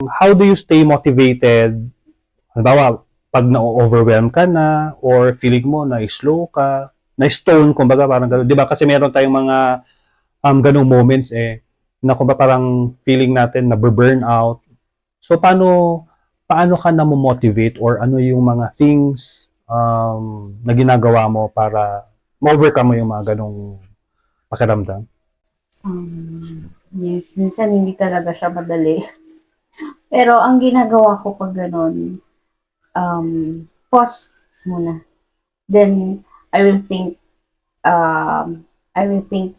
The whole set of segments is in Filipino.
How do you stay motivated? Halimbawa, pag na-overwhelm ka na or feeling mo na slow ka, na stone kumbaga parang gano'n. 'Di ba kasi meron tayong mga gano'ng moments na kumbaga parang feeling natin na burn out. So paano ka namo-motivate or ano yung mga things na ginagawa mo para ma-overcome mo yung mga gano'ng pakiramdam? Yes, minsan hindi talaga siya madali. Pero ang ginagawa ko 'pag gano'n, pause muna. Then I will think, I will think,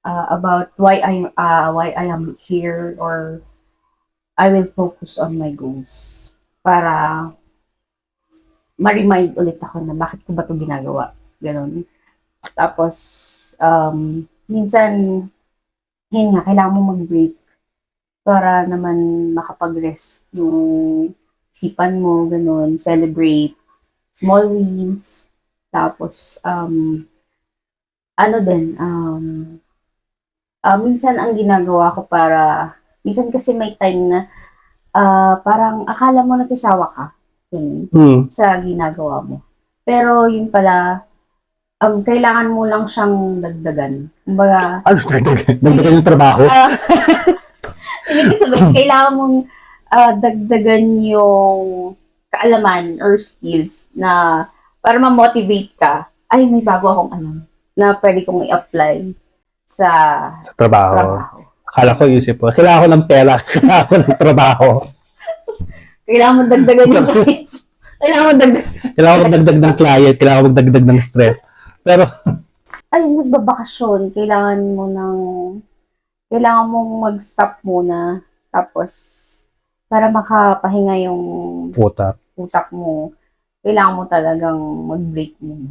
about why I am here, or I will focus on my goals para ma-remind ulit ako na bakit ko ba 'to ginagawa, gano'n. Tapos, minsan, yun nga, kailangan mong mag-break para naman makapag-rest yung isipan mo, gano'n. Celebrate small wins. Tapos, ano din, minsan ang ginagawa ko para, minsan kasi may time na parang akala mo nagsasawa ka, yun, sa ginagawa mo. Pero yun pala, kailangan mo lang siyang dagdagan. Kumbaga, Ano dagdagan yung trabaho? ibig sabihin, kailangan mong dagdagan yung kaalaman or skills na para ma-motivate ka. Ay, may bago akong ano na pwede kong i-apply sa Sa trabaho. trabaho. Akala ko isip ko, kailangan ko ng pera, kailangan ko ng trabaho. Kailangan mo dagdagan yung points. Kailangan mo dagdagan. Kailangan ko magdagdag ng client, kailangan ko magdagdag ng stress. Pero, Ay, nagbabakasyon. Kailangan mong mag-stop muna. Tapos, para makapahinga yung puta. utak mo, kailangan mo talagang mag-break muna.